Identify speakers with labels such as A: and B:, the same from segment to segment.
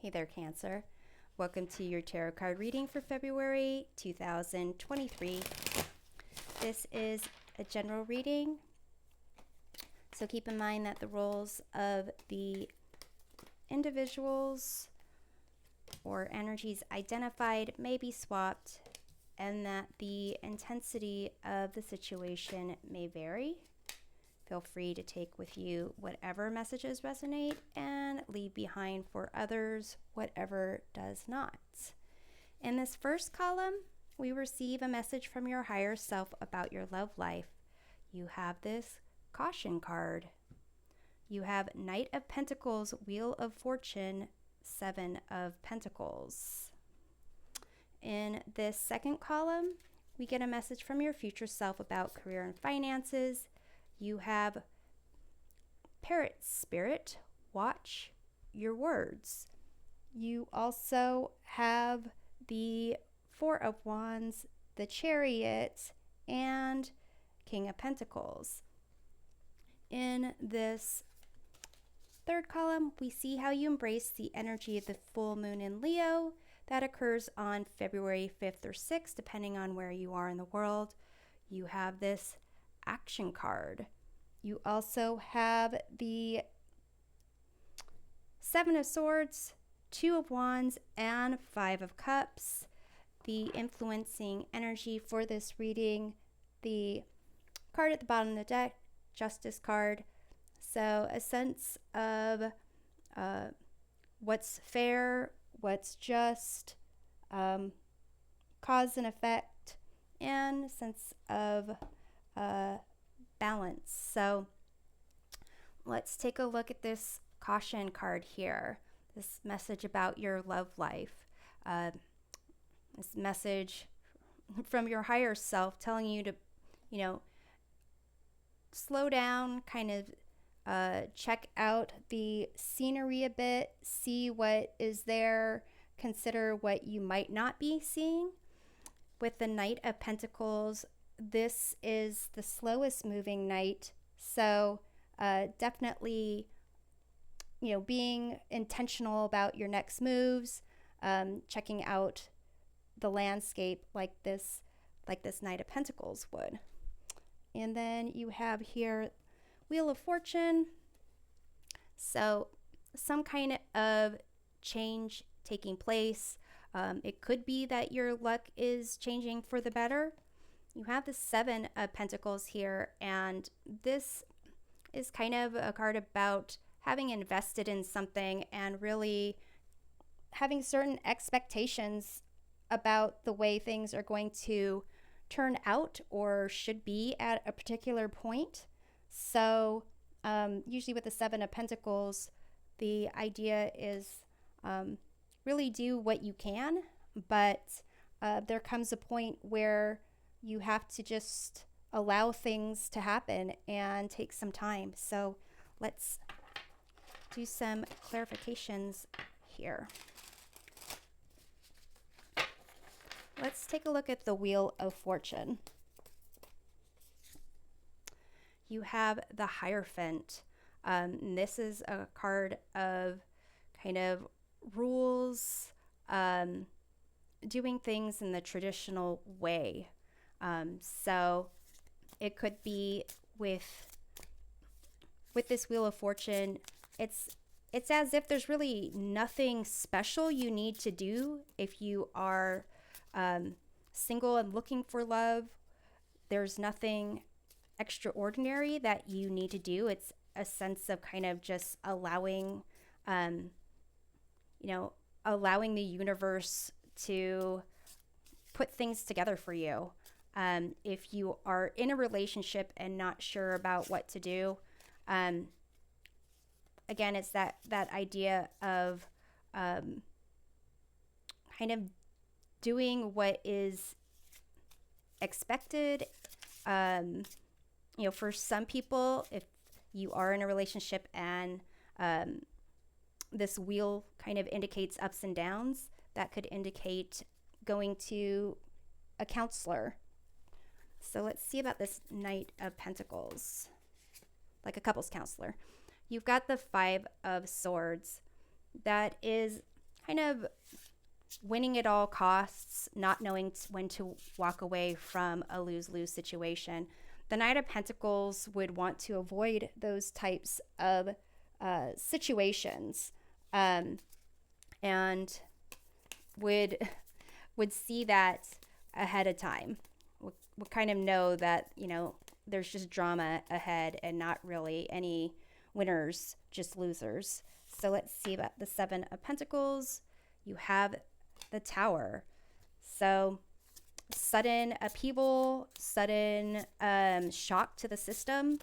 A: Hey there, Cancer. Welcome to your tarot card reading for February 2023. This is a general reading, so keep in mind that the roles of the individuals or energies identified may be swapped and that the intensity of the situation may vary. Feel free to take with you whatever messages resonate and leave behind for others whatever does not. In this first column, we receive a message from your higher self about your love life. You have this caution card. You have Knight of Pentacles, Wheel of Fortune, Seven of Pentacles. In this second column, we get a message from your future self about career and finances. You have Parrot Spirit, watch your words. You also have the Four of Wands, the Chariot, and King of Pentacles. In this third column, we see how you embrace the energy of the full moon in Leo that occurs on February 5th or 6th, depending on where you are in the world. You have this action card. You also have the Seven of Swords, Two of Wands, and Five of Cups. The influencing energy for this reading, the card at the bottom of the deck, Justice card. So a sense of what's fair, what's just, cause and effect, and a sense of balance. So let's take a look at this caution card here. This message about your love life. This message from your higher self telling you to, slow down, kind of check out the scenery a bit, see what is there, consider what you might not be seeing. With the Knight of Pentacles, this is the slowest moving knight, so definitely being intentional about your next moves, checking out the landscape like this Knight of Pentacles would. And then you have here Wheel of Fortune, so some kind of change taking place. It could be that your luck is changing for the better. You have the Seven of Pentacles here, and this is kind of a card about having invested in something and really having certain expectations about the way things are going to turn out or should be at a particular point. So usually with the Seven of Pentacles, the idea is really do what you can, but there comes a point where you have to just allow things to happen and take some time. So let's do some clarifications here. Let's take a look at the Wheel of Fortune. You have the Hierophant. This is a card of kind of rules, doing things in the traditional way. So it could be with this Wheel of Fortune, it's as if there's really nothing special you need to do if you are single and looking for love. There's nothing extraordinary that you need to do. It's a sense of kind of just allowing allowing the universe to put things together for you. If you are in a relationship and not sure about what to do, again, it's that idea of kind of doing what is expected. For some people, if you are in a relationship and this wheel kind of indicates ups and downs, that could indicate going to a counselor. So let's see about this Knight of Pentacles, like a couples counselor. You've got the Five of Swords. That is kind of winning at all costs, not knowing when to walk away from a lose-lose situation. The Knight of Pentacles would want to avoid those types of situations, and would see that ahead of time. Would kind of know that, there's just drama ahead and not really any winners, just losers. So let's see about the Seven of Pentacles. You have the Tower. So sudden upheaval, sudden shock to the system.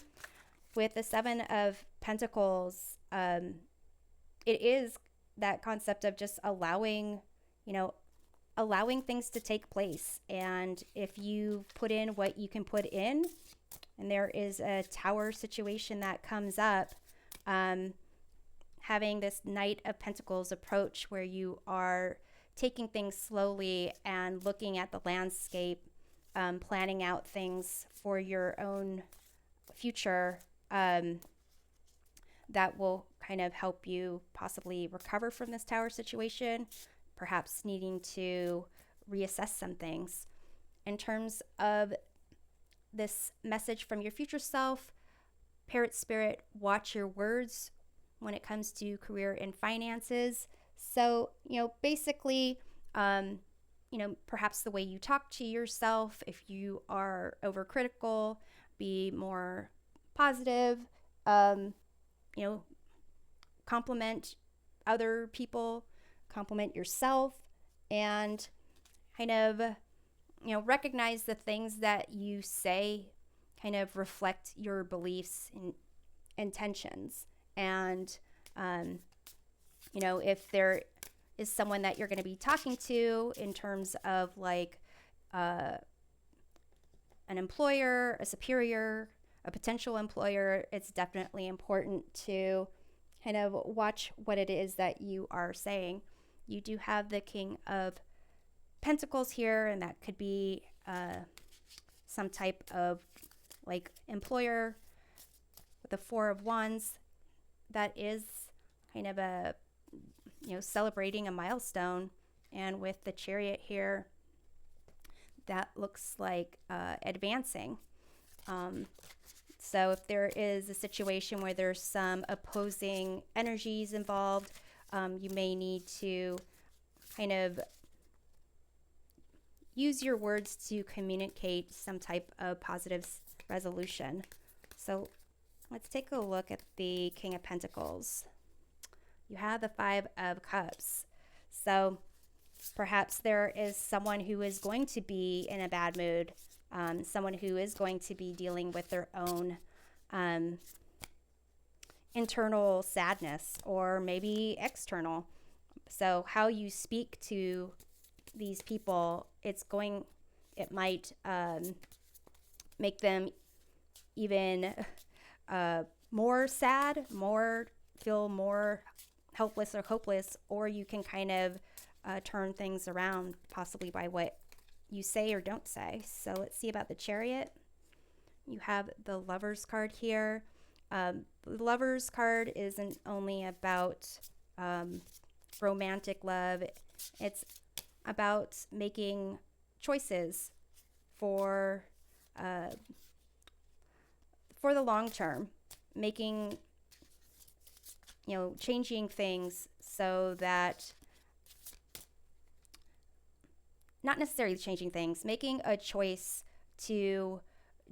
A: With the Seven of Pentacles, it is that concept of just allowing things to take place. And if you put in what you can put in, and there is a Tower situation that comes up, having this Knight of Pentacles approach where you are taking things slowly and looking at the landscape, planning out things for your own future, that will kind of help you possibly recover from this Tower situation, perhaps needing to reassess some things. In terms of this message from your future self, Parrot Spirit, watch your words when it comes to career and finances. So, basically, perhaps the way you talk to yourself, if you are overcritical, be more positive, compliment other people, compliment yourself, and kind of, recognize the things that you say kind of reflect your beliefs and intentions. And, if there is someone that you're going to be talking to in terms of like an employer, a superior, a potential employer, it's definitely important to kind of watch what it is that you are saying. You do have the King of Pentacles here, and that could be some type of like employer. With the Four of Wands, that is kind of a celebrating a milestone. And with the Chariot here, that looks like advancing. So if there is a situation where there's some opposing energies involved, you may need to kind of use your words to communicate some type of positive resolution. So let's take a look at the King of Pentacles. You have the Five of Cups. So perhaps there is someone who is going to be in a bad mood, someone who is going to be dealing with their own internal sadness, or maybe external. So how you speak to these people, it might make them even more sad, feel more helpless or hopeless, or you can kind of turn things around possibly by what you say or don't say. So let's see about the Chariot. You have the Lovers card here. The Lovers card isn't only about romantic love. It's about making choices for the long term, changing things so that, not necessarily changing things, making a choice to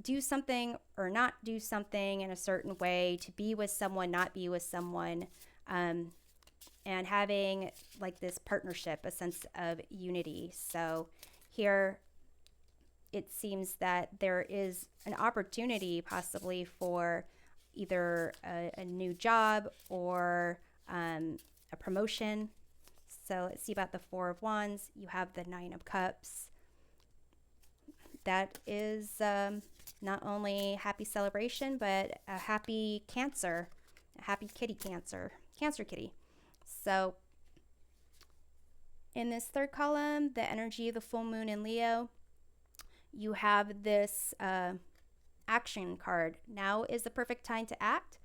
A: do something or not do something in a certain way, to be with someone, not be with someone, and having like this partnership, a sense of unity. So here it seems that there is an opportunity possibly for either a new job or a promotion. So let's see about the Four of Wands. You have the Nine of Cups. That is not only happy celebration, but a happy Cancer, a happy Cancer kitty. So in this third column, the energy of the full moon in Leo, you have this action card. Now is the perfect time to act.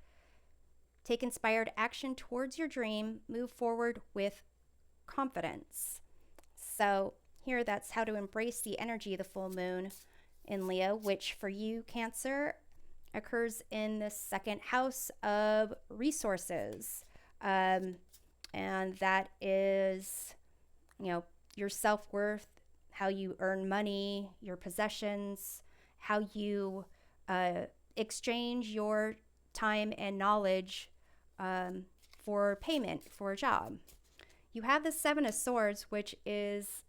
A: Take inspired action towards your dream. Move forward with confidence. So here, that's how to embrace the energy of the full moon in Leo, which for you, Cancer, occurs in the second house of resources. And that is, your self-worth, how you earn money, your possessions, how you exchange your time and knowledge for payment for a job. You have the Seven of Swords, which is,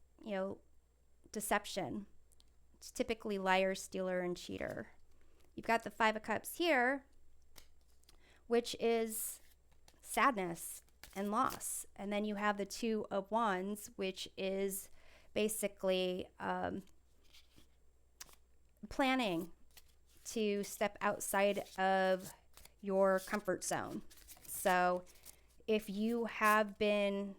A: deception. It's typically liar, stealer, and cheater. You've got the Five of Cups here, which is sadness and loss. And then you have the Two of Wands, which is basically planning to step outside of your comfort zone. So if you have been,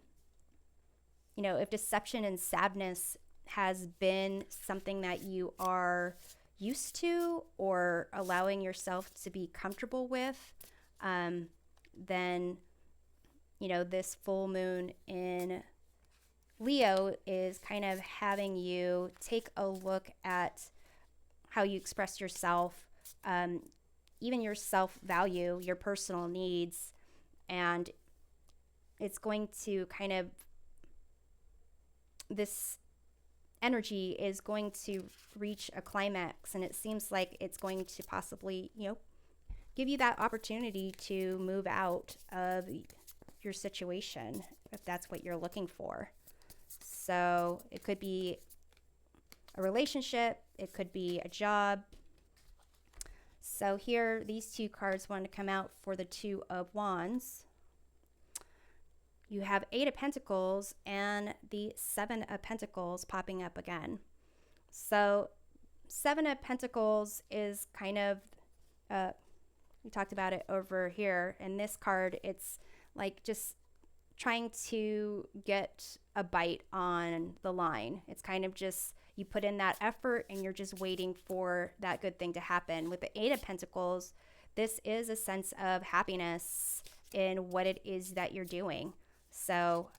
A: if deception and sadness has been something that you are used to or allowing yourself to be comfortable with, then, this full moon in Leo is kind of having you take a look at how you express yourself, even your self-value, your personal needs, and it's going to kind of, this energy is going to reach a climax, and it seems like it's going to possibly, give you that opportunity to move out of your situation if that's what you're looking for. So it could be a relationship, it could be a job. So here, these two cards want to come out for the Two of Wands. You have Eight of Pentacles and the Seven of Pentacles popping up again. So Seven of Pentacles is kind of, we talked about it over here. In this card, it's like just trying to get a bite on the line. It's kind of just, you put in that effort and you're just waiting for that good thing to happen. With the Eight of Pentacles, this is a sense of happiness in what it is that you're doing. So,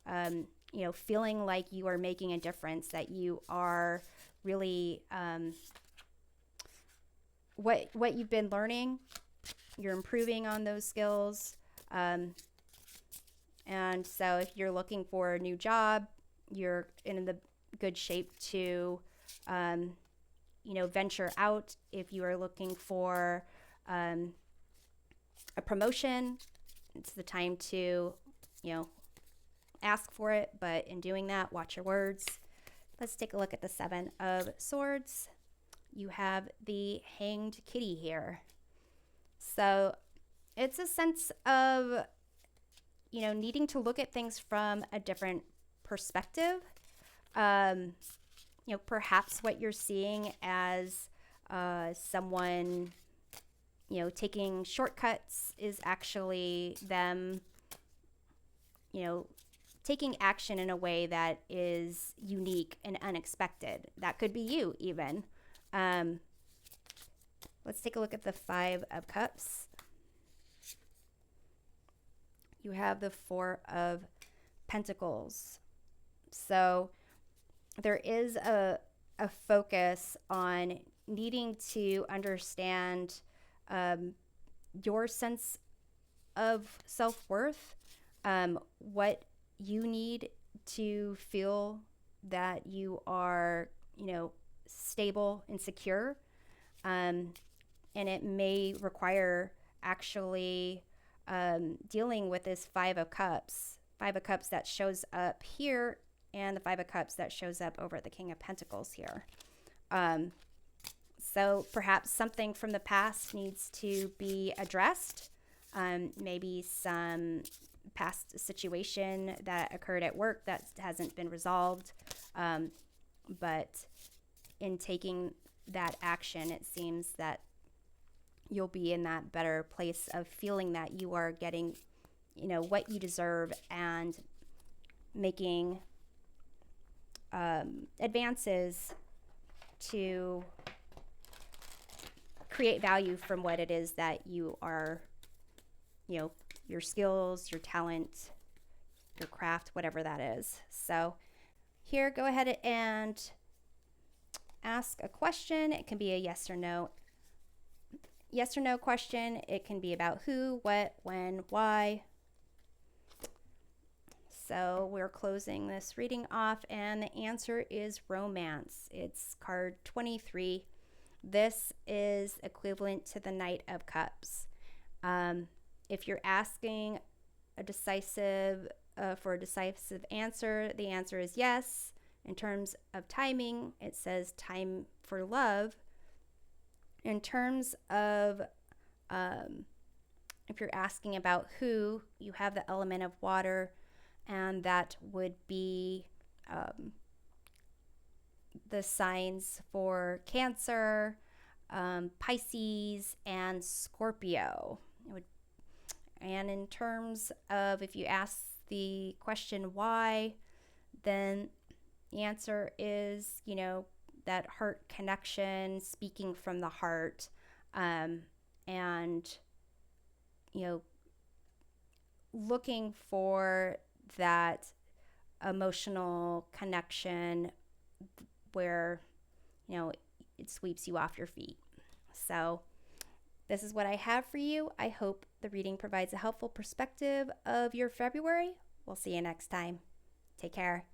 A: feeling like you are making a difference, that you are really, what you've been learning, you're improving on those skills. And so if you're looking for a new job, you're in the good shape to, venture out. If you are looking for a promotion, it's the time to, ask for it. But in doing that, watch your words. Let's take a look at the Seven of Swords. You have the Hanged Kitty here. So it's a sense of, needing to look at things from a different perspective. Perhaps what you're seeing as someone, taking shortcuts is actually them, taking action in a way that is unique and unexpected. That could be you even. Let's take a look at the Five of Cups. You have the Four of Pentacles. So there is a focus on needing to understand your sense of self-worth, what you need to feel that you are, stable and secure. And it may require actually dealing with this Five of Cups that shows up here, and the Five of Cups that shows up over at the King of Pentacles here. So perhaps something from the past needs to be addressed. Maybe some past situation that occurred at work that hasn't been resolved. But in taking that action, it seems that you'll be in that better place of feeling that you are getting, what you deserve, and making advances to create value from what it is that you are, your skills, your talent, your craft, whatever that is. So here, go ahead and ask a question. It can be a yes or no question. It can be about who, what, when, why. So we're closing this reading off, and the answer is romance. It's card 23. This is equivalent to the Knight of Cups. If you're asking a decisive for a decisive answer, the answer is yes. In terms of timing, it says time for love. In terms of if you're asking about who, you have the element of water, and that would be the signs for Cancer, Pisces, and Scorpio. And in terms of if you ask the question why, then the answer is, that heart connection, speaking from the heart, and, looking for that emotional connection where, it sweeps you off your feet. So this is what I have for you. I hope the reading provides a helpful perspective of your February. We'll see you next time. Take care.